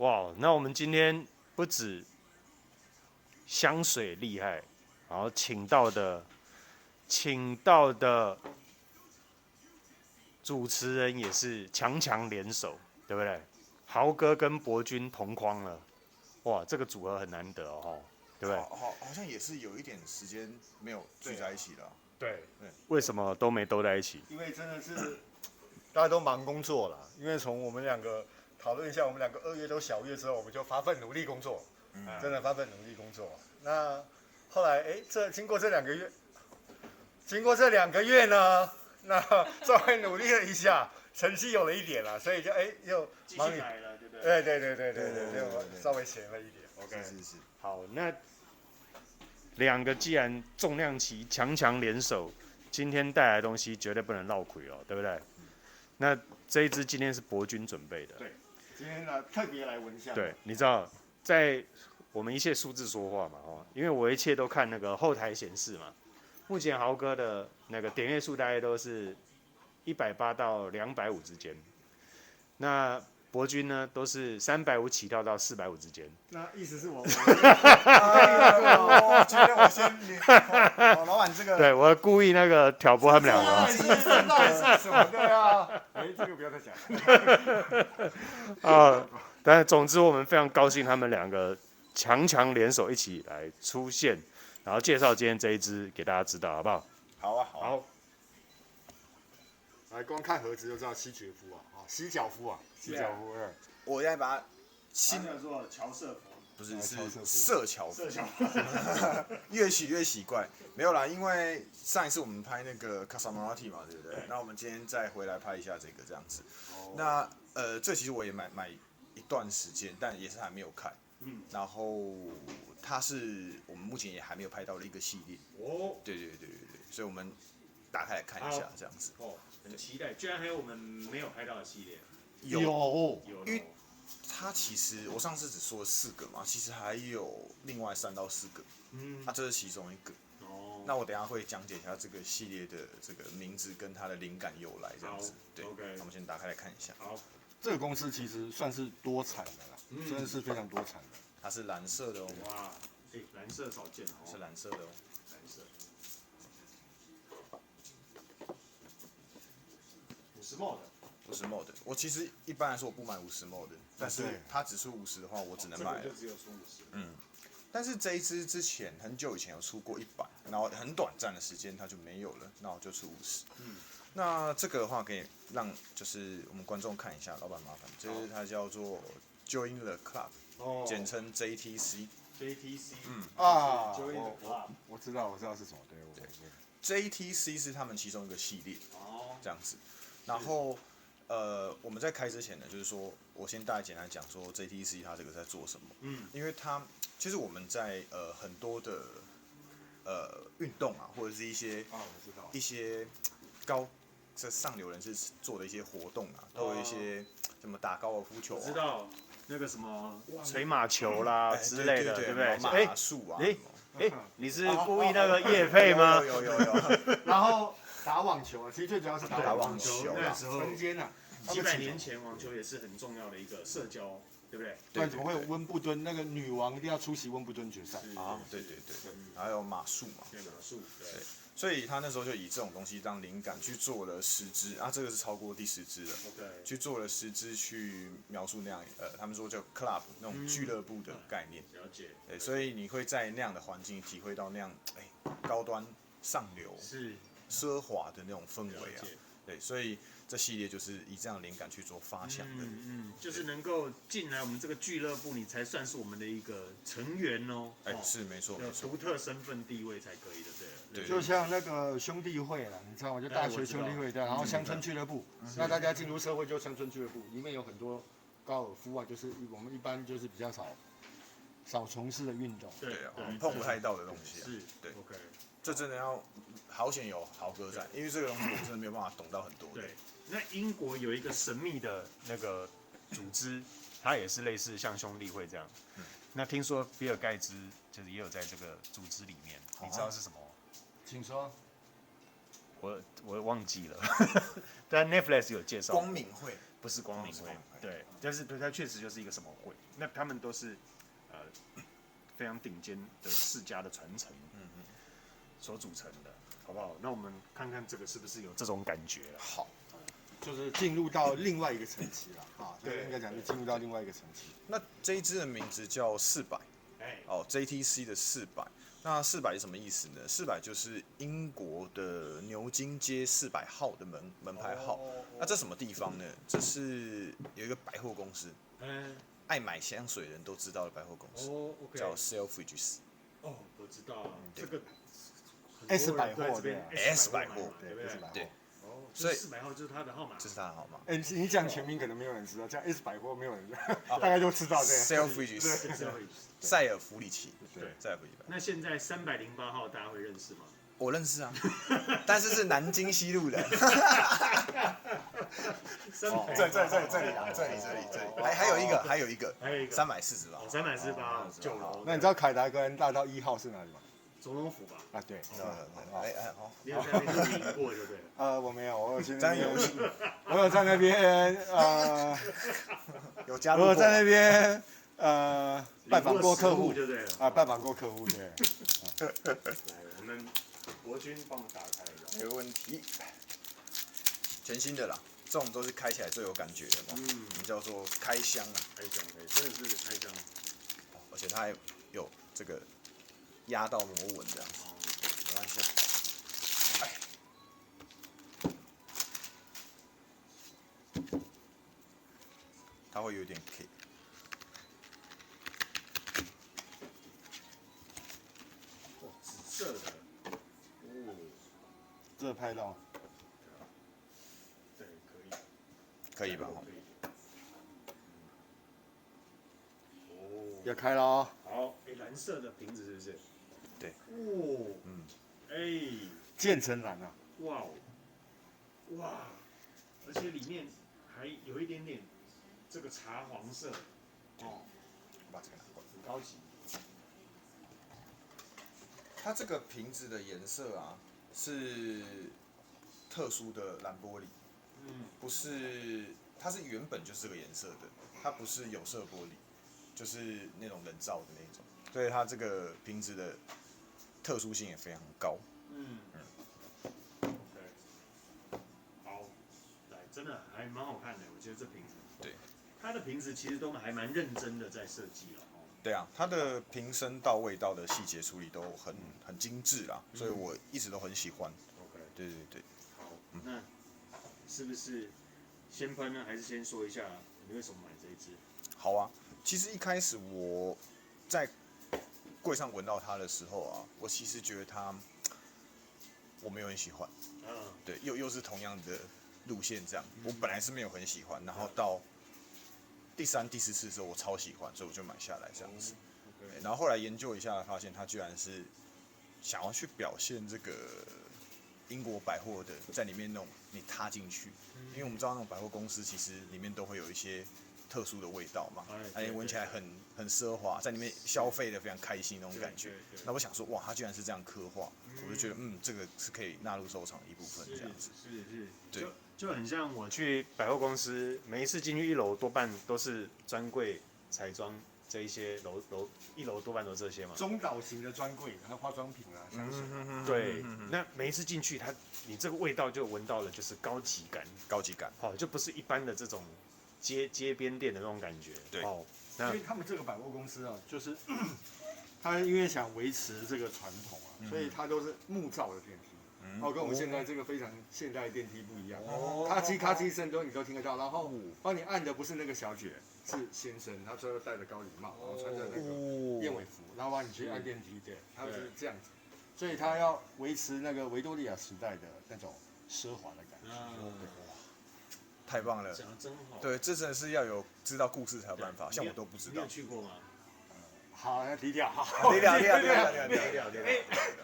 哇，那我们今天不止香水厉害，然后请到的主持人也是强联手，对不对？豪哥跟博君同框了，哇，这个组合很难得哦，对不对？好像也是有一点时间没有聚在一起了。对，为什么都没兜在一起？因为真的是大家都忙工作了，因为从我们两个讨论一下，我们两个2月都小月之后，我们就发奋努力工作，真的发奋努力工作。那后来经过这2个月呢，那稍微努力了一下，成绩有了一点了，所以就又忙来了，对不对？对，就稍微闲了一点。OK， 是。好，那2个既然重量级强联手，今天带来的东西绝对不能落亏哦，对不对？那这一支今天是博君准备的。对，今天呢特别来闻一下。对，你知道，在我们一切数字说话嘛，因为我一切都看那个后台显示嘛。目前豪哥的那个点阅数大概都是180到250之间，那博君呢都是350起跳到450之间。那意思是我今天我先老板这个，对我故意那个挑拨他们两个。什么的呀？这个不要再讲。但总之我们非常高兴，他们2个强联手一起来出现，然后介绍今天这一支给大家知道，好不好？好啊。来，光看盒子就知道西决夫啊，西角夫。我现在把它叫做乔瑟夫，不是色乔夫，越取越奇怪。没有啦，因为上一次我们拍那个 Casamorati 嘛，对不对？那我们今天再回来拍一下这样子。那这其实我也买一段时间，但也是还没有看。然后它是我们目前也还没有拍到的一个系列。对，所以我们打开来看一下这样子。很期待，居然还有我们没有拍到的系列。有，因为它其实我上次只说了4个嘛，其实还有另外3到4个。这是其中一个。那我等一下会讲解一下这个系列的这个名字跟它的灵感由来这样子。对，那我们先打开来看一下。好，这个公司其实算是多产的啦，真的是非常多产的。它是蓝色的哦。哇，蓝色少见哦。是蓝色的哦。蓝色。50 ml 的，我其实一般来说我不买50 ml 的，但是它只出50的话，我只能买。就只有出50。但是这一支之前很久以前有出过100，然后很短暂的时间它就没有了，那我就出50。那这个的话可以让就是我们观众看一下，老板麻烦，就是它叫做 Join the Club，简称 JTC。我知道是什么，对。JTC 是他们其中一个系列，这样子。然后我们在开之前呢，就是说我先大概简单讲说 JTC 它这个在做什么。因为它其实我们在很多的运动啊，或者是一些这上流人士做的一些活动啊，都有一些什么打高尔夫球啊，知道那个什么捶马球啦之类的，对不对？马术啊。你是故意那个业配吗？有。然后打网球啊，其实最主要是打网球那时候分间啊。几百年前网球也是很重要的一个社交，对不对？对，怎么会有温布顿那个女王一定要出席温布顿决赛啊？对，还有马术嘛。对，马术。对。所以他那时候就以这种东西当灵感去做了10支啊，这个是超过第10支了。去做了10支去描述那样他们说叫 club 那种俱乐部的概念。了解。对，所以你会在那样的环境体会到那样高端上流、奢华的那种氛围啊。对，所以这系列就是以这样的灵感去做发想的。就是能够进来我们这个俱乐部，你才算是我们的一个成员哦。是没错，有独特身份地位才可以的，对。就像那个兄弟会啦，你知道吗？就大学兄弟会的，然后乡村俱乐部，那大家进入社会就乡村俱乐部，里面有很多高尔夫啊，就是我们一般就是比较少从事的运动。对啊，我们碰不太到的东西啊。对。OK。这真的要好险有豪哥在，因为这个东西我真的没有办法懂到很多。对。那英国有一个神秘的那个组织，它也是类似像兄弟会这样。那听说比尔盖茨就是也有在这个组织里面，你知道是什么？请说。我忘记了，但 Netflix 有介绍。光明会。不是光明会不是光明，会对，但是它确实就是一个什么会，那他们都是非常顶尖的世家的传承，所组成的，好不好？那我们看看这个是不是有这种感觉了。好，就是进入到另外一个层级了啊，对应该讲是进入到另外一个层级。那这一支的名字叫400，哎，哦，JTC 的400。那400是什么意思呢？400就是英国的牛津街400号的门牌号。那这什么地方呢？这是有一个百货公司，爱买香水的人都知道的百货公司，哦，OK，叫 Selfridges。哦，我知道这个 S 百货这边对 S 百货对不对？ S 百货对，哦，所以400号就是他的号码，这是他的号码。哎，你讲全名可能没有人知道，叫 S 百货没有人知道，大概都知道这个。 Selfridges，塞尔弗里奇，对塞尔弗里奇。那现在308号大家会认识吗？我认识啊，但是是南京西路的。这里啊，这里，还有一个还有一个340吧。 3489楼。那你知道凯达格兰大道1号是哪里吗？总统府吧？啊，对。好，你有在那边露营过就对了。我没有，我有去这样那边，有趣，我有在那边有加入过。我有在那边拜访过客户就对了。啊，拜访过客户对。来，我们国军帮我们打开一个。没问题，全新的啦，这种都是开起来最有感觉的嘛。我们叫做开箱啊，开箱，真的是开箱。而且它还有这个压到螺纹这样子，没关系啊。它会有点 K。紫色的，哦，这个拍到，对，可以，可以吧？可以。哦，要开了哦。好，哎，蓝色的瓶子是不是？对。哦，哎，渐层蓝啊，哇哦，哇，而且里面还有一点点这个茶黄色，哦，把这个拿过来。很高级。它这个瓶子的颜色啊，是特殊的蓝玻璃，不是，它是原本就是这个颜色的，它不是有色玻璃，就是那种人造的那种，所以它这个瓶子的特殊性也非常高。OK，好，来，真的还蛮好看的，我觉得这瓶子。对，它的瓶子其实都还蛮认真的在设计了。对啊，它的瓶身到味道的细节处理都很精致啦，所以我一直都很喜欢。OK，对对对。好，那是不是先喷呢，还是先说一下你为什么买这一支？好啊，其实一开始我在柜上闻到它的时候啊，我其实觉得它我没有很喜欢。对，又是同样的路线这样，我本来是没有很喜欢，然后到第3、第4次的时候我超喜欢，所以我就买下来这样子。然后后来研究一下，发现它居然是想要去表现这个英国百货的在里面那种你踏进去，因为我们知道那种百货公司其实里面都会有一些特殊的味道嘛，而且闻起来很奢华，在里面消费的非常开心那种感觉。那我想说，哇，它居然是这样刻画，我就觉得这个是可以纳入收藏的一部分这样子。是，对，就很像我去百货公司，每一次进去1楼多半都是专柜彩妆这一些1楼多半都这些嘛。中岛型的专柜，还有化妆品啊，香水。对，那每一次进去，你这个味道就闻到了，就是高级感，好，就不是一般的这种街边店的那种感觉。对，哦，因为他们这个百货公司啊，就是他因为想维持这个传统啊，所以它都是木造的电梯。跟我们现在这个非常现代的电梯不一样，咔叽咔叽声你都听得到，然后帮你按的不是那个小姐，是先生，他最后戴着高礼帽，然后穿着那个燕尾服，然后帮你去按电梯，对，他是这样子，所以他要维持那个维多利亚时代的那种奢华的感觉。太棒了，讲得真好。对，这真的是要有知道故事才有办法，像我都不知道。你有去过吗？好，那低调，低调。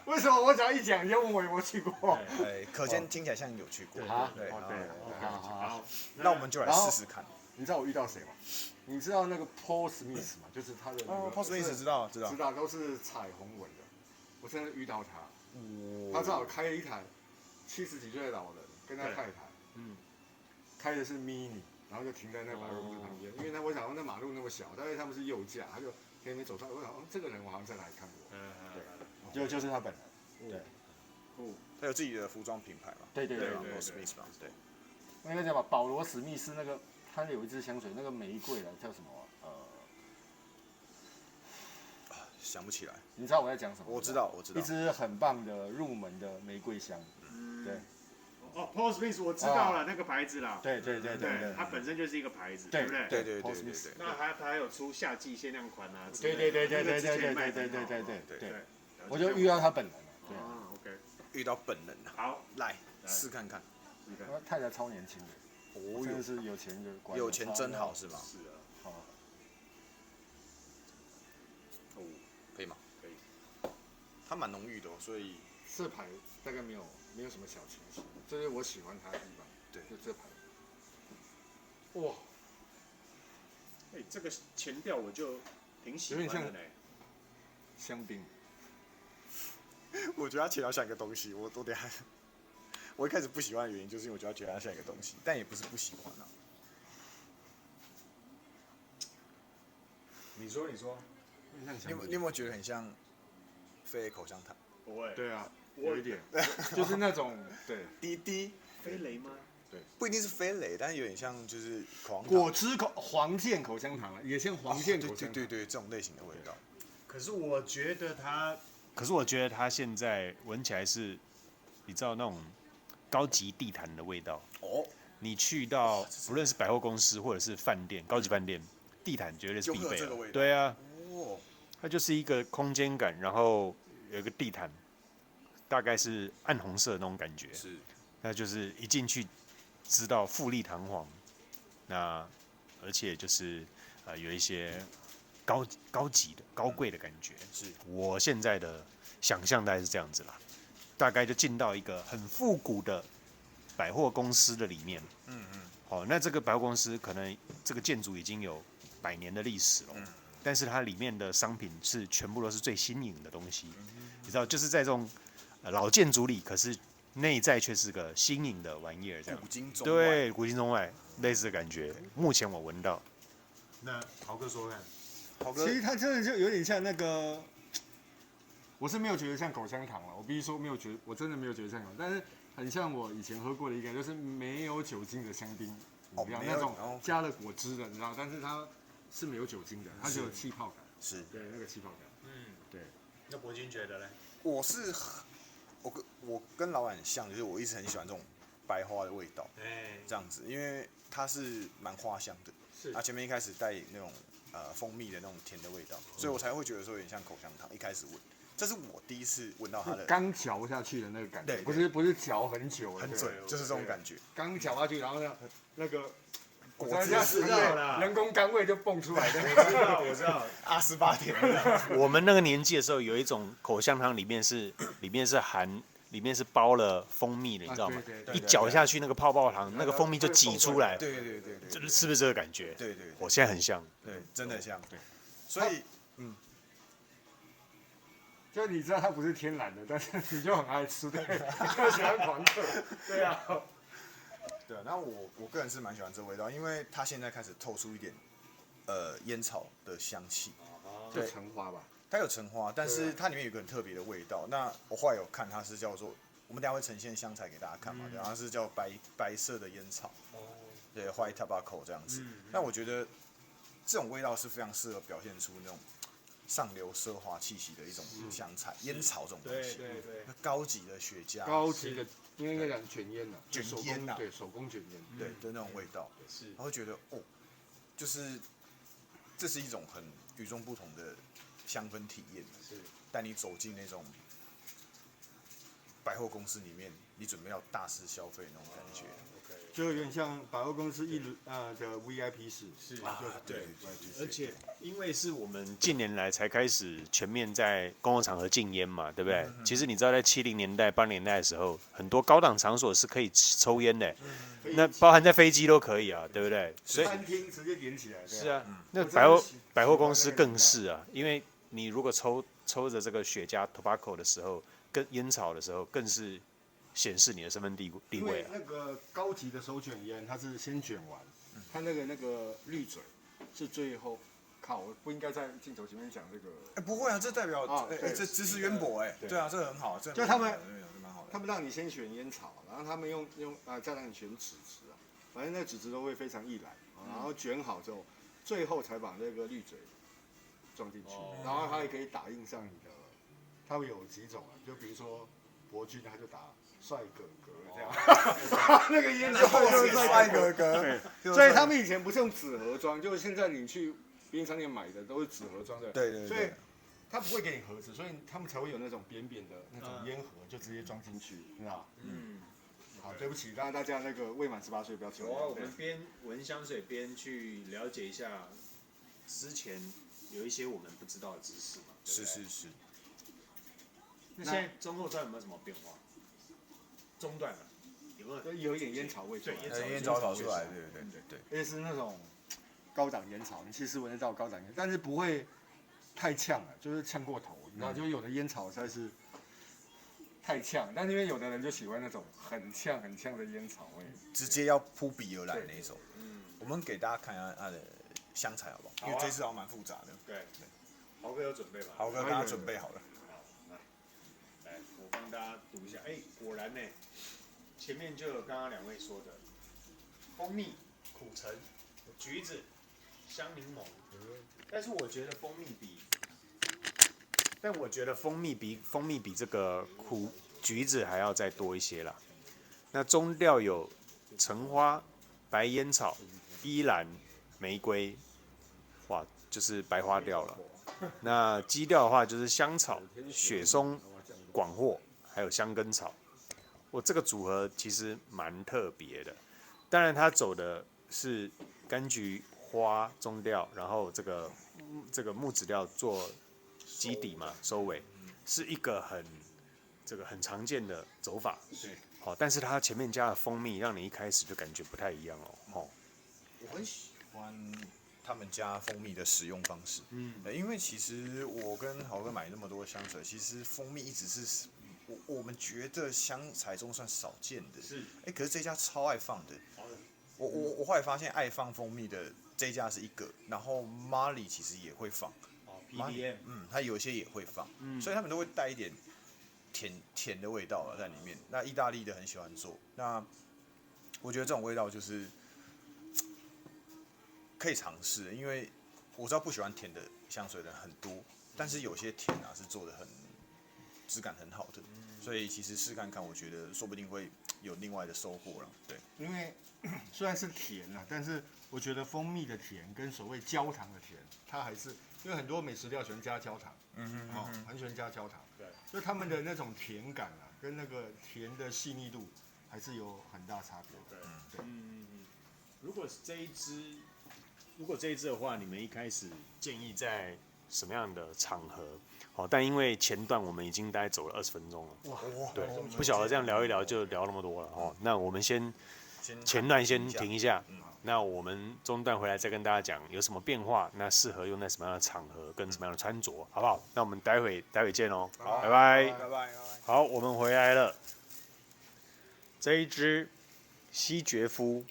为什么我只要一讲你就问我有没有去过？可见听起来像有去过。对，好，那我们就来试试看。你知道我遇到谁吗？你知道那个 Paul Smith 吗？就是他的那个。Paul Smith 知道，都是彩虹纹的。我真的遇到他，他正好开了一台70几岁的老人跟他太太，开的是 Mini，然后就停在那百货公司旁边，因为我想那马路那么小，但是他们是右驾，他就在那边走出来，我想这个人我好像在哪里看过，就是他本人，对，他有自己的服装品牌嘛？对对，Smith 嘛，对。那个叫什么保罗史密斯那个，他有一支香水，那个玫瑰的叫什么？想不起来。你知道我在讲什么？我知道。一支很棒的入门的玫瑰香，对。哦 ，Paul Smith 我知道了，那个牌子啦。对，它本身就是一个牌子，对不对？对。那还有出夏季限量款啊。对，我就遇到他本人了。对啊 ，OK。遇到本人了。好，来试看看。他太太超年轻的，真的是有钱的官。有钱真好是吗？是啊。好。可以吗？可以。它蛮浓郁的，所以这牌大概没有什么小清新，这是我喜欢它的地方。对，就这牌。哇，这个前调我就挺喜欢的嘞。香槟。我觉得它前调像一个东西，我等下，我一开始不喜欢的原因就是因为我觉得它像一个东西，但也不是不喜欢啊。你说。你有没有觉得很像飞雷口香糖？不会。对啊，有一点，就是那种对滴滴飞雷吗？对，不一定是飞雷，但是有点像就是果汁黄健口香糖啊，也像黄健口香糖。对，这种类型的味道。可是我觉得它现在闻起来是，你知道那种高级地毯的味道。哦。你去到不论是百货公司或者是饭店，高级饭店，地毯绝对是必备的。对啊。它就是一个空间感，然后有一个地毯，大概是暗红色的那种感觉。是。那就是一进去知道富丽堂皇，那而且就是有一些高级的高贵的感觉。是我现在的想象大概是这样子啦，大概就进到一个很复古的百货公司的里面。好，那这个百货公司可能这个建筑已经有100年的历史了。但是它里面的商品是全部都是最新颖的东西，你知道，就是在这种老建筑里，可是内在却是个新颖的玩意儿，这样。古今中外。对，古今中外类似的感觉。目前我闻到。那豪哥说看，其实它真的就有点像那个，我是没有觉得像口香糖了，我必须说没有觉得，我真的没有觉得像口香糖，但是很像我以前喝过的一个，就是没有酒精的香槟饮料，那种加了果汁的，你知道，但是它是没有酒精的，它只有气泡感。是。对，那个气泡感。对。那博君觉得嘞？我跟老板很像，就是我一直很喜欢这种白花的味道，这样子，因为它是蛮花香的，它前面一开始带那种蜂蜜的那种甜的味道，所以我才会觉得说有点像口香糖。一开始闻，这是我第一次闻到它的刚嚼下去的那个感觉，对，不是嚼很久，很准，就是这种感觉。刚嚼下去，然后那个。果汁人工甘味就蹦出来的。我知道。阿斯巴甜。我们那个年纪的时候，有一种口香糖里面是包了蜂蜜的，你知道吗？一嚼下去，那个泡泡糖，那个蜂蜜就挤出来。对。是不是这个感觉？对。我现在很像。对，真的像。对。所以，就你知道它不是天然的，但是你就很爱吃，对，你就喜欢狂嗑。对啊。对啊，那我个人是蛮喜欢这味道，因为它现在开始透出一点烟草的香气，就橙花吧。它有橙花，但是它里面有一个很特别的味道。那我后来有看，它是叫做，我们等一下会呈现香材给大家看嘛，然后是叫白色的烟草，对 ，white tobacco 这样子。但我觉得这种味道是非常适合表现出那种上流奢华气息的一种香材，烟草这种东西，对，高级的雪茄，高级的。应该讲卷烟呐，卷烟呐，对，手工卷烟，对的那种味道，然后觉得就是这是一种很与众不同的香氛体验，带你走进那种百货公司里面，你准备要大肆消费那种感觉，就有点像百货公司的 VIP 室，对，而且因为是我们近年来才开始全面在公共场合禁烟嘛，对不对？其实你知道，在70年代、80年代的时候，很多高档场所是可以抽烟的，那包含在飞机都可以啊，对不对？所以餐厅直接点起来。是啊，那百货公司更是啊，因为你如果抽着这个雪茄 tobacco 的时候，跟烟草的时候，更是显示你的身份地位。因为那个高级的手卷烟，它是先卷完，它那个滤嘴是最后。靠，我不应该在镜头前面讲这个。不会啊，这代表这知识渊博对啊，这很好，这就他们蛮好的。他们让你先选烟草，然后他们用再让你选纸质啊，反正那纸质都会非常易燃，然后卷好之后，最后才把那个滤嘴装进去，然后它也可以打印上你的，它会有几种啊，就比如说博君他就打帅哥哥这样，那个烟草就是帅哥哥，所以他们以前不是用纸盒装，就是现在你去便利商店买的都是纸盒装的，对。所以他不会给你盒子，所以他们才会有那种扁扁的那种烟盒，就直接装进去，你知道？好，对不起，让大家那个未满18岁不要抽。我们边闻香水边去了解一下之前有一些我们不知道的知识嘛。是。那现在中后段有没有什么变化？中段有没有？有一点烟草味，对，烟草跑出来，对。而且是那种高档烟草，你其实闻得到高档烟，但是不会太呛了，就是呛过头。你知道，就有的烟草实在是太呛，但因为有的人就喜欢那种很呛的烟草味，直接要扑鼻而来那一种。我们给大家看一下它的香材好不好？因为这次好像蛮复杂的。对。豪哥有准备吗？豪哥，大家准备好了。来，我帮大家读一下。果然呢，前面就有刚刚2位说的，蜂蜜、苦橙、橘子、香柠檬。但是我觉得蜂蜜比这个苦橘子还要再多一些啦。那中调有橙花、白烟草、依兰、玫瑰，哇，就是白花调了。那基调的话就是香草、雪松、广藿，还有香根草。这个组合其实蛮特别的。当然，它走的是柑橘花中调，然后这个木质调做基底嘛，收尾，是一个很常见的走法。对。好，但是它前面加了蜂蜜，让你一开始就感觉不太一样哦。我很喜欢他们家蜂蜜的使用方式。因为其实我跟豪哥买那么多香水，其实蜂蜜一直是我们觉得香材中算少见的。是。可是这家超爱放的。我后来发现爱放蜂蜜的这家是一个，然后 Marley 其实也会放。PDM。它有些也会放。所以他们都会带一点甜的味道在里面。那意大利的很喜欢做。那我觉得这种味道就是可以尝试，因为我知道不喜欢甜的香水的人很多，但是有些甜是做的质感很好的，所以其实试看看，我觉得说不定会有另外的收获了。对，因为虽然是甜但是我觉得蜂蜜的甜跟所谓焦糖的甜，它还是因为很多美食料喜欢加焦糖，很喜欢加焦糖，对，所以他们的那种甜感跟那个甜的细腻度还是有很大差别。对。如果这一支的话，你们一开始建议在什么样的场合？但因为前段我们已经大概走了20分钟了，哇，对，不晓得这样聊一聊就聊那么多了那我们前段先停一下，那我们中段回来再跟大家讲有什么变化，那适合用在什么样的场合跟什么样的穿着，好不好？那我们待会见哦，拜拜。好，我们回来了。这一支西决夫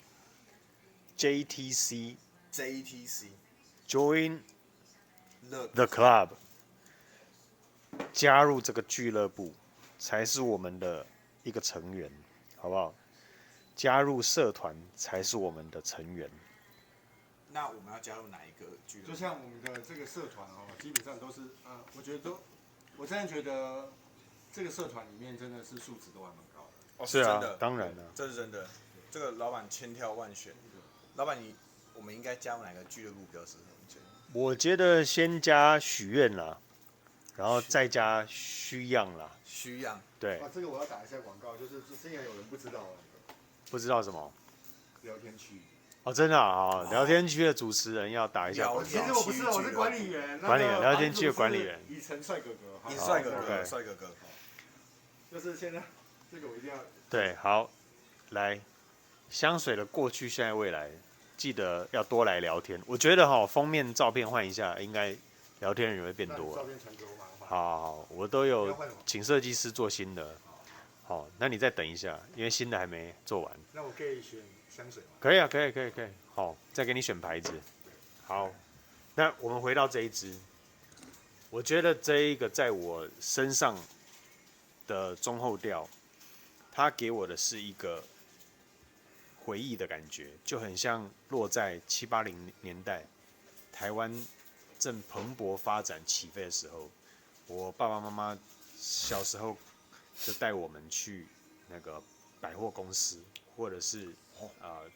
JTC Join the Club， 加入这个俱乐部才是我们的一个成员，好不好？加入社团才是我们的成员。那我们要加入哪一个俱乐部？就像我们的这个社团基本上都是我真的觉得这个社团里面真的是素质都还蛮高的。是啊，真的，当然了，这是真的。这个老板千挑万选。老板，我们应该加入哪个俱乐部比较适合？我觉得先加许愿啦，然后再加需样啦。需样。对。这个我要打一下广告，就是之前有人不知道不知道什么？聊天区。真的聊天区的主持人要打一下广告。其实我不是，我是管理员。聊天区的管理员。以晨帅哥哥。帅哥哥。就是现在，这个我一定要。对，好，来，香水的过去、现在、未来，记得要多来聊天。我觉得封面照片换一下，应该聊天人会变多。照片传给我吗？好，我都有请设计师做新的。好，那你再等一下，因为新的还没做完。那我可以选香水吗？可以啊，可以。好，再给你选牌子。好，那我们回到这一支，我觉得这一个在我身上的中后调，它给我的是一个回忆的感觉，就很像落在7、80年代台湾正蓬勃发展起飞的时候，我爸爸妈妈小时候就带我们去那个百货公司，或者是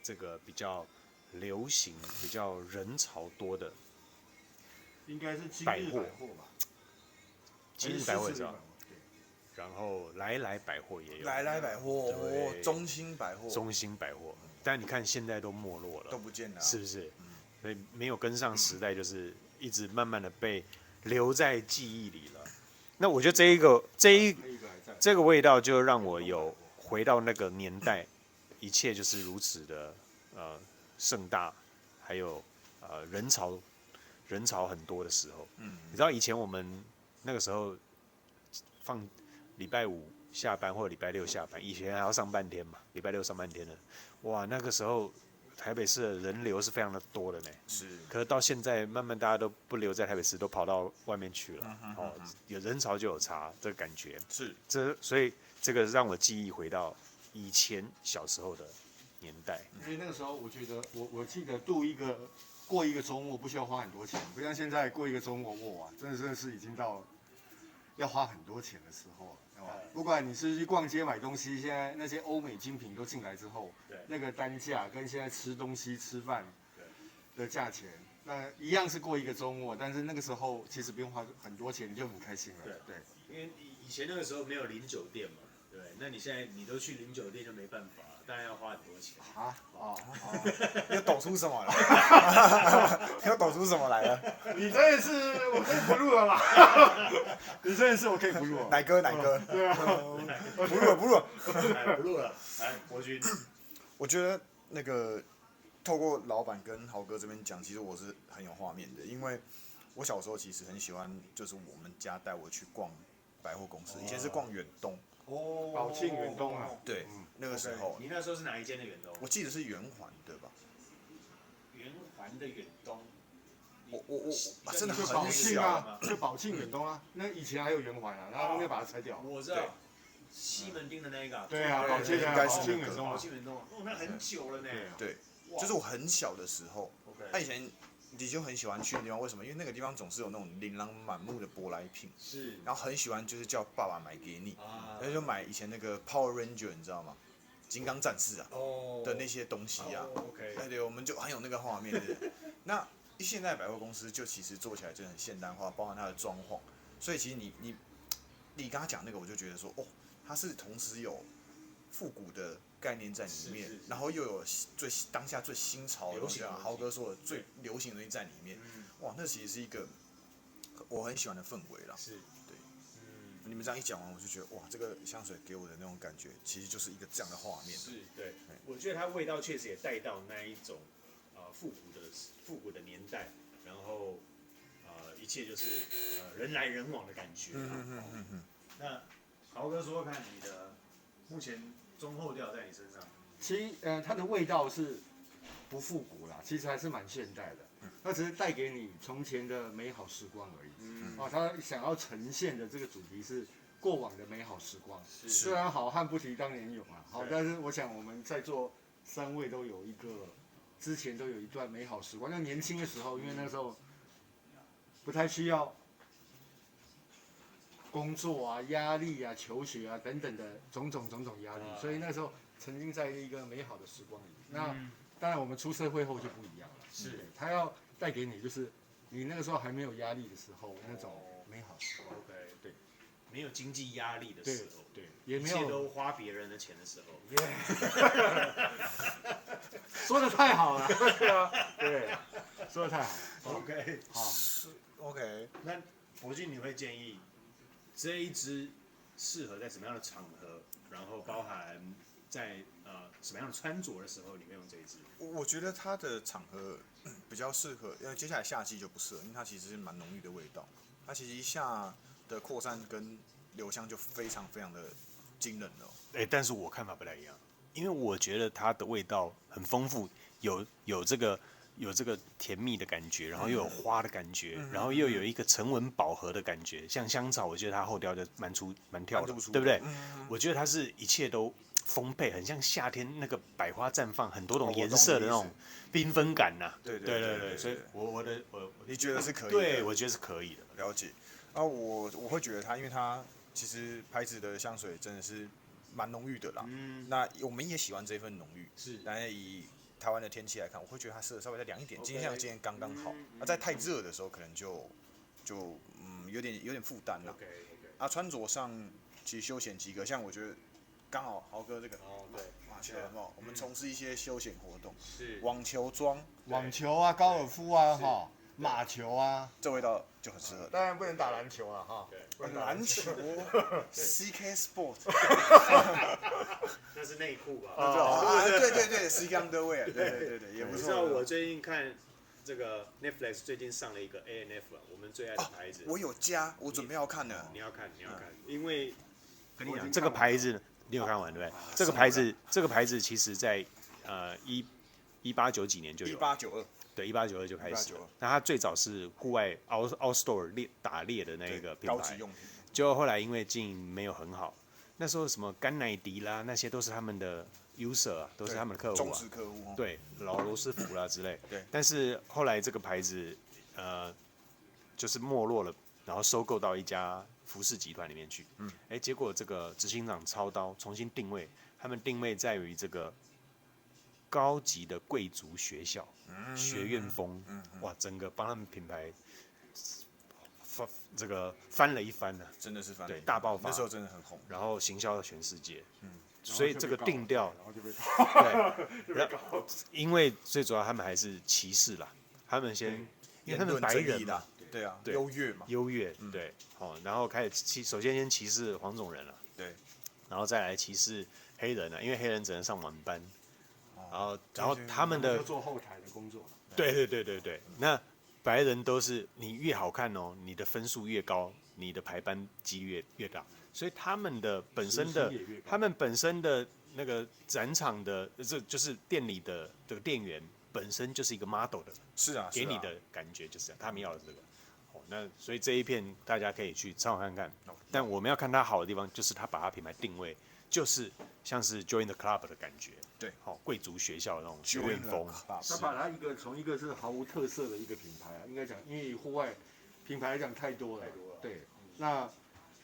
这个比较流行、比较人潮多的应该是今日百货吧，今日百货也知道，对，然后来百货也有，来百货，对中兴百货，中兴百货，但你看现在都没落了，都不见了，是不是？所以没有跟上时代，就是一直慢慢的被留在记忆里了。那我觉得这个味道就让我有回到那个年代，一切就是如此的盛大，还有人潮很多的时候。你知道以前我们那个时候放礼拜5下班或者礼拜6下班，以前还要上半天嘛，礼拜6上半天的，哇，那个时候台北市的人流是非常的多的呢。是。可是到现在，慢慢大家都不留在台北市，都跑到外面去了。有人潮就有差，这个感觉。是。所以这个让我记忆回到以前小时候的年代。因为那个时候，我觉得我记得过一个周末不需要花很多钱，不像现在过一个周末，哇，真的是已经到要花很多钱的时候了。不管你是去逛街买东西，现在那些欧美精品都进来之后，那个单价跟现在吃东西吃饭的价钱，那一样是过一个周末，但是那个时候其实不用花很多钱，你就很开心了。对，因为以前那个时候没有零酒店嘛，对，那你现在你都去零酒店就没办法了，当然要花很多钱。又抖出什么了？又抖出什么来了？你真的是我可以不录了吧？你真的是我可以不录了。奶哥，对啊，不录了。来，国军，我觉得那个透过老板跟豪哥这边讲，其实我是很有画面的，因为我小时候其实很喜欢，就是我们家带我去逛百货公司，以前是逛远东。宝庆远东啊。对，那个时候。你那时候是哪一间的远东？我记得是圆环，对吧？圆环的远东。我真的就宝庆啊，就宝庆远东啊，那以前还有圆环啊，然后那把它拆掉。我知道。西门町的那个。对啊，宝庆应该是远东。宝庆远东，哦，那很久了呢。对，就是我很小的时候，他以前你就很喜欢去的地方，为什么？因为那个地方总是有那种琳琅满目的舶来品，是，然后很喜欢就是叫爸爸买给你，然后就买以前那个 Power Ranger， 你知道吗？金刚战士啊，的那些东西啊，对，我们就很有那个画面。那现在百货公司就其实做起来就很现代化，包含它的装潢，所以其实你刚刚讲那个，我就觉得说，哦，它是同时有复古的概念在里面，然后又有当下最新潮的东西，豪哥说的最流行的东西在里面，哇，那其实是一个我很喜欢的氛围啦。是，对，你们这样一讲完，我就觉得哇，这个香水给我的那种感觉，其实就是一个这样的画面。是，对，我觉得它味道确实也带到那一种复古的年代，然后一切就是人来人往的感觉。那豪哥说看你的目前中后调在你身上。其实它的味道是不复古啦，其实还是蛮现代的。它只是带给你从前的美好时光而已。他想要呈现的这个主题是过往的美好时光。虽然好汉不提当年勇啊，好，但是我想我们在座3位都有之前都有一段美好时光。那年轻的时候，因为那时候不太需要工作啊、压力啊、求学啊等等的种种压力，所以那时候曾经在一个美好的时光里。那当然我们出社会后就不一样了，是他要带给你就是你那个时候还没有压力的时候那种美好时光。OK， 对，没有经济压力的时候，对，也没有一切都花别人的钱的时候。说的太好了，对啊，对，说的太好。OK， 好，OK。那博俊，你会建议这一支适合在什么样的场合，然后包含在什么样的穿着的时候，你会用这一支？我觉得它的场合比较适合，因为接下来夏季就不适合，因为它其实是蛮浓郁的味道，它其实一下的扩散跟留香就非常的惊人了。但是我看法不太一样，因为我觉得它的味道很丰富，有这个甜蜜的感觉，然后又有花的感觉，然后又有一个沉稳饱和的感觉。像香草，我觉得它后调就蛮跳的，对不对？我觉得它是一切都丰沛，很像夏天那个百花绽放，很多种颜色的那种缤纷感呐。对，所以我你觉得是可以的？对，我觉得是可以的。了解。啊，我会觉得它，因为它其实牌子的香水真的是蛮浓郁的啦。那我们也喜欢这份浓郁。是。但是以台湾的天气来看，我会觉得它适合稍微再凉一点。今天刚刚好。那在太热的时候，可能就有点负担了。啊，穿着上其实休闲及格，像我觉得刚好豪哥这个马球有没有？我们从事一些休闲活动，是网球装、网球啊、高尔夫啊，哈。马球啊，这味道就很适合。当然不能打篮球啊，哈。篮球，CK Sport， 那是内裤吧？对，CK Underwear， 对，也不错。你知道我最近看这个 Netflix 最近上了一个 ANF， 我们最爱的牌子。我有加，我准备要看呢。你要看，因为跟你讲这个牌子，你有看完对不对？这个牌子其实在1890几年就有。1892。对，1892就开始了。那它最早是户外 outdoor 打猎的那个品牌，高级用品。就后来因为经营没有很好，那时候什么甘乃迪啦，那些都是他们的 user 啊，都是他们的客户啊，忠实客户。对，老罗斯福啦之类。对。但是后来这个牌子就是没落了，然后收购到一家服饰集团里面去。结果这个执行长操刀重新定位，他们定位在于这个高级的贵族学校。学院风，哇，整个帮他们品牌翻了一番呢，真的是翻了，对，大爆发，那时候真的很红，然后行销到全世界，所以这个定调，然后就被对，因为最主要他们还是歧视啦，他们先，因为他们白人嘛，对啊，优越嘛，对，然后开始首先先歧视黄种人了，对，然后再来歧视黑人了，因为黑人只能上晚班。然后他们的做后台的工作，对，那白人都是你越好看哦，你的分数越高，你的排班几率越大，所以他们本身的那个展场的这就是店里的这个店员本身就是一个 model 的，是啊，给你的感觉就是这样，他们要的这个。那所以这一片大家可以去参考看看，但我们要看它好的地方就是它把它品牌定位就是像是 Join the Club 的感觉。对，贵族学校的那种学院风，他把它从一个是毫无特色的一个品牌啊，应该讲，因为户外品牌来讲太多了，对，那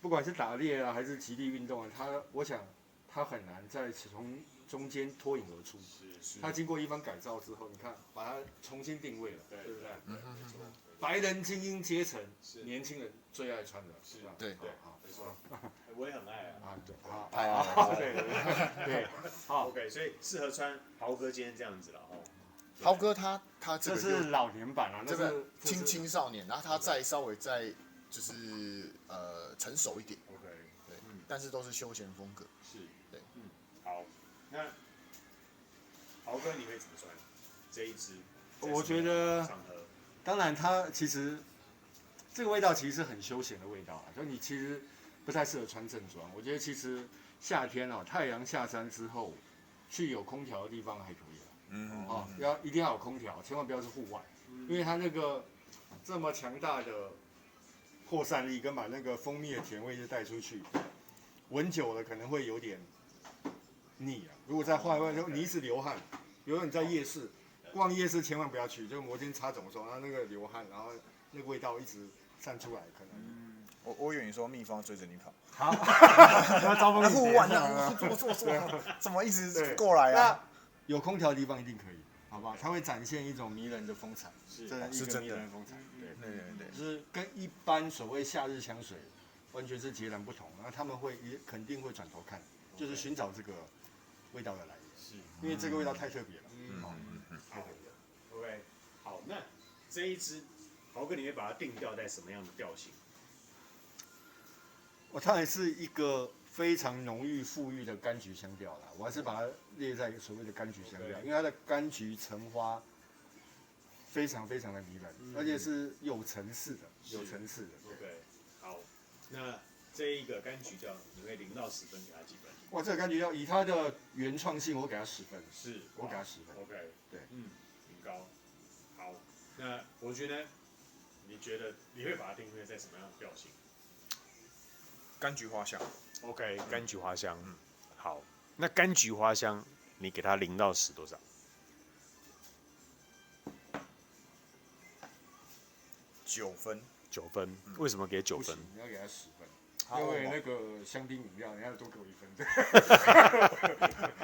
不管是打猎啊还是极地运动啊，我想它很难再从中间脱颖而出，它经过一番改造之后，你看把它重新定位了，对不对？白人精英阶层，年轻人最爱穿的，是吧？对，好，没错。我也很爱啊，对，对，好 ，OK， 所以适合穿豪哥今天这样子了哦。豪哥他这是老年版啊，这个青少年，然后他稍微就是成熟一点 ，OK， 对，但是都是休闲风格，是，对，好，那豪哥你会怎么穿这一支？我觉得，当然它其实这个味道其实是很休闲的味道啊，就你其实。不太适合穿正装，我觉得其实夏天哦，太阳下山之后，去有空调的地方还可以一定要有空调，千万不要是户外，因为它那个这么强大的扩散力跟把那个蜂蜜的甜味就带出去，闻久了可能会有点腻啊。如果在户外，你一直流汗，比如说你在夜市逛夜市，千万不要去，就摩肩擦踵的时候，然后那个流汗，然后那个味道一直散出来，可能。我以为你说蜜蜂追着你跑，好，要招蜂引蝶，怎么一直过来啊？有空调的地方一定可以，好不好？它会展现一种迷人的风采，是真的迷人的风采，对，就是跟一般所谓夏日香水完全是截然不同。然后他们肯定会转头看，就是寻找这个味道的来源，是因为这个味道太特别了，太特别了。OK， 好，那这一支豪哥你会把它定调在什么样的调性？它还是一个非常浓郁馥郁的柑橘香调啦，我还是把它列在所谓的柑橘香调，因为它的柑橘橙花非常非常的迷人，而且是有层次的，OK， 好，那这一个柑橘调，你会0到10分给它几分？哇，这个柑橘调以它的原创性，我给它10分。是，我给它10分。 OK，对，很高。好，那伯君呢？你觉得你会把它定位在什么样的调性？柑橘花香。OK， 柑橘花香。好，那柑橘花香，你给它0到10多少？9分。9分。为什么给9分？你要给它10分。好因为那个香槟饮料，你要多给我1分。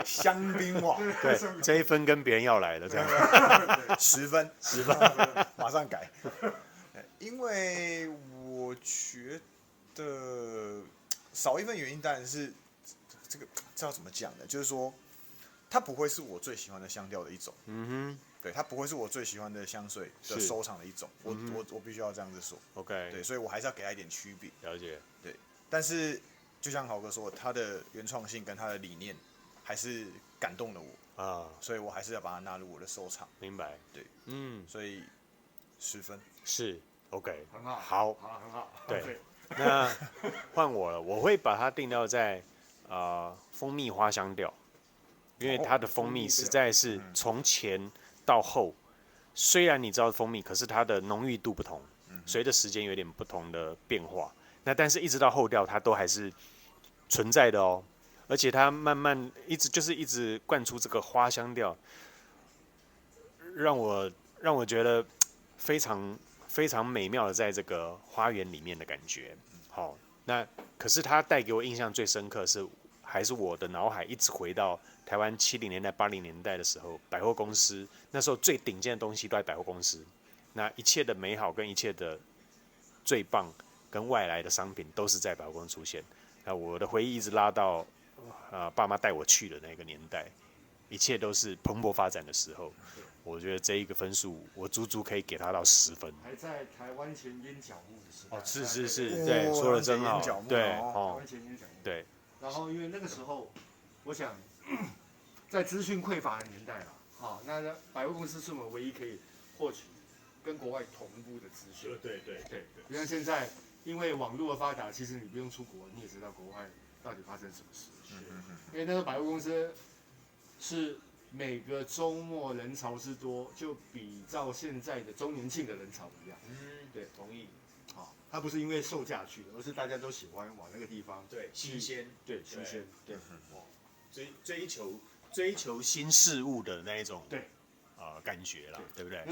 香槟网。对，这一分跟别人要来的这样。10分，10分，马上改。因为我觉得少1分原因当然是这要怎么讲呢？就是说，它不会是我最喜欢的香调的一种。对，它不会是我最喜欢的香水的收藏的一种。我必须要这样子说。OK。对，所以我还是要给它一点区别。了解。对，但是就像豪哥说，他的原创性跟他的理念还是感动了我啊，所以我还是要把它纳入我的收藏。明白。对，所以10分是 OK， 很好，好，很好。对，那换我了，我会把它定调在蜂蜜花香调，因为它的蜂蜜实在是从前到后，虽然你知道蜂蜜，可是它的浓郁度不同，随着时间有点不同的变化。那但是一直到后调，它都还是存在的哦，而且它慢慢一直灌出这个花香调，让我觉得非常美妙的在这个花园里面的感觉。好，那可是它带给我印象最深刻是，还是我的脑海一直回到台湾70年代、80年代的时候，百货公司那时候最顶尖的东西都在百货公司，那一切的美好跟一切的最棒跟外来的商品都是在百货公司出现。那我的回忆一直拉到爸妈带我去的那个年代，一切都是蓬勃发展的时候。我觉得这一个分数，我足足可以给他到10分。还在台湾前烟角木的时代。哦，是，对，说的真好，对，台湾前烟角木。对。然后因为那个时候，我想，在资讯匮乏的年代啦，那百货公司是我们唯一可以获取跟国外同步的资讯。对。不像现在，因为网络的发达，其实你不用出国，你也知道国外到底发生什么事。因为那个百货公司是每个周末人潮之多，就比照现在的周年庆的人潮一样。对，同意。它不是因为售价去的，而是大家都喜欢往那个地方。对，新鲜。对，新鲜。对。追求新事物的那一种。对。感觉啦，对不对？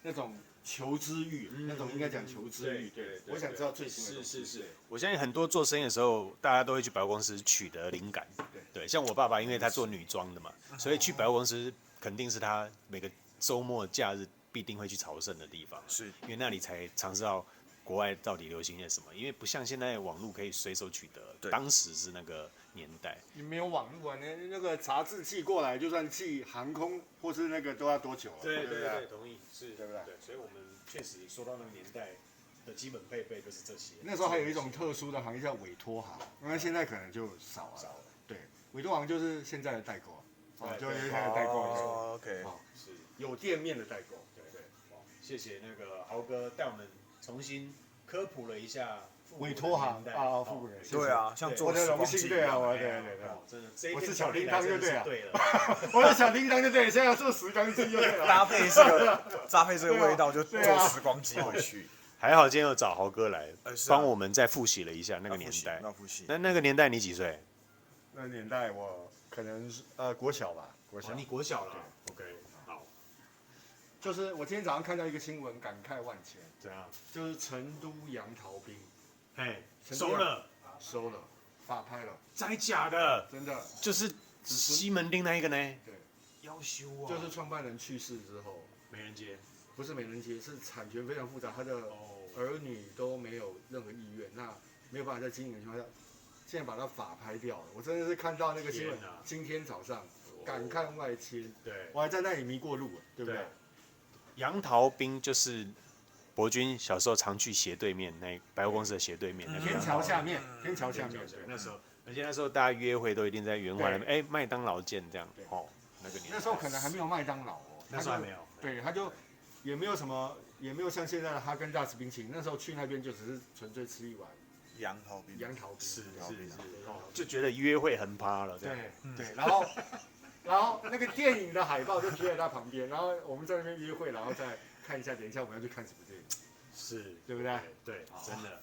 那种求知欲，那种应该讲求知欲。对。我想知道最新的东西。是。我相信很多做生意的时候，大家都会去百货公司取得灵感。对。像我爸爸，因为他做女装的嘛，所以去百货公司肯定是他每个周末假日必定会去朝圣的地方。是。因为那里才尝试到国外到底流行些什么，因为不像现在网络可以随手取得，当时是那个年代。你没有网络啊，那个杂志寄过来，就算寄航空或是那个都要多久啊？对，同意，是，对不对？对，所以我们确实说到那个年代的基本配备就是这些。那时候还有一种特殊的行业叫委托行，因为现在可能就少了。对，委托行就是现在的代购，就是现在的代购。OK， 是有店面的代购。对，谢谢那个豪哥带我们重新科普了一下委托行啊，复古人。对啊，像做我的荣幸，对啊，对，真的，我是小叮当就对了，对了，我是小叮当就对了，现在要做时光机就对了，搭配这个味道就做时光机回去。还好今天有找豪哥来，帮我们再复习了一下那个年代。要复习。那个年代你几岁？那个年代我可能是国小吧，国小。你国小了 ？OK， 好。就是我今天早上看到一个新闻，感慨万千。怎样？就是成都杨桃冰，收了，法拍了，真假的？真的。就是西门町那一个呢？对，要修啊。就是创办人去世之后，没人接。不是没人接，是产权非常复杂，他的儿女都没有任何意愿，那没有办法在经营的情况下，现在把它法拍掉了。我真的是看到那个新闻，今天早上感慨万千。对，我还在那里迷过路，对不对？杨桃冰就是伯君小时候常去斜对面那百货公司的斜对面，天桥下面，天桥下面。那时候，而且那时候大家约会都一定在圆环那边，麦当劳见这样。那个年代。那时候可能还没有麦当劳哦，那时候还没有。对，他就。也没有什么，也没有像现在的哈根达斯冰淇淋。那时候去那边就只是纯粹吃一碗杨桃冰，杨桃冰，是杨桃冰啊就觉得约会很趴了，这样。对，然后那个电影的海报就贴在他旁边，然后我们在那边约会，然后再看一下，等一下我们要去看什么电影，是，对不对？对，真的。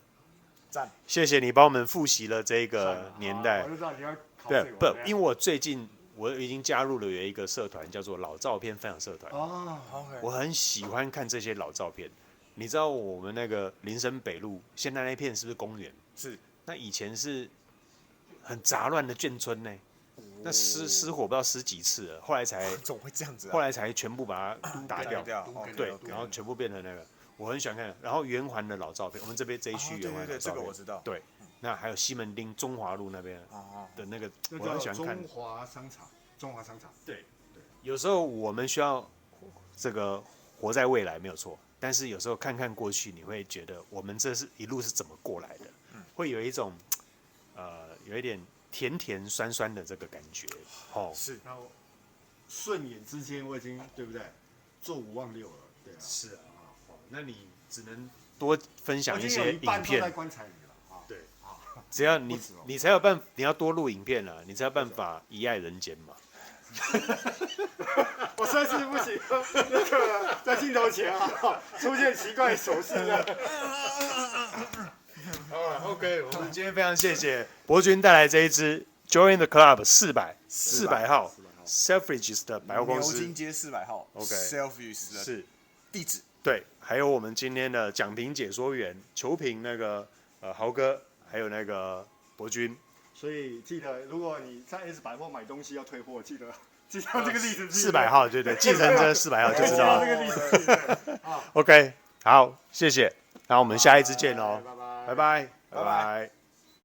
赞，谢谢你帮我们复习了这个年代我。就知道你要考对，不，因为为我最近我已经加入了有一个社团，叫做老照片分享社团。哦， OK，我很喜欢看这些老照片。你知道我们那个林森北路，现在那片是不是公园？是，那以前是很杂乱的眷村呢。那失火不知道失几次了，后来才怎么会这样子啊？后来才全部把它打掉。哦对， OK，OK 然后全部变成那个，我很喜欢看。然后圆环的老照片，我们这边这一区哦圆环的对对对，这老照片，个我知道。对，那还有西门町中华路那边哦的那个，那我很喜叫欢看中。华商场，中华商场。有时候我们需要这个活在未来没有错，但是有时候看看过去，你会觉得我们这是一路是怎么过来的，会有一种有一点甜甜酸酸的这个感觉。哦，是，然后瞬眼之间，我已经对不对？做5忘6了，对啊。是啊，那你只能多分享我一些已经有一半影片，都在棺材里了啊。对啊，只要你不止哦你才有办，你要多录影片了，你才有办法遗爱人间嘛。我实在是不行，那个在镜头前啊，出现奇怪手势的。好了 ，OK， 我们今天非常谢谢博君带来这一支 Join the Club 400号 Selfridges 的百货公司牛津，街400号 OK Selfridges 的是，地址。对，还有我们今天的奖评解说员球评那个豪哥，还有那个博君。所以记得，如果你在 S 百货买东西要退货，记得这个例子。 400号，对对，计程车400号就知道了。这个例子。 OK，好，谢谢，那我们下一支见喽，拜拜。拜拜，拜拜。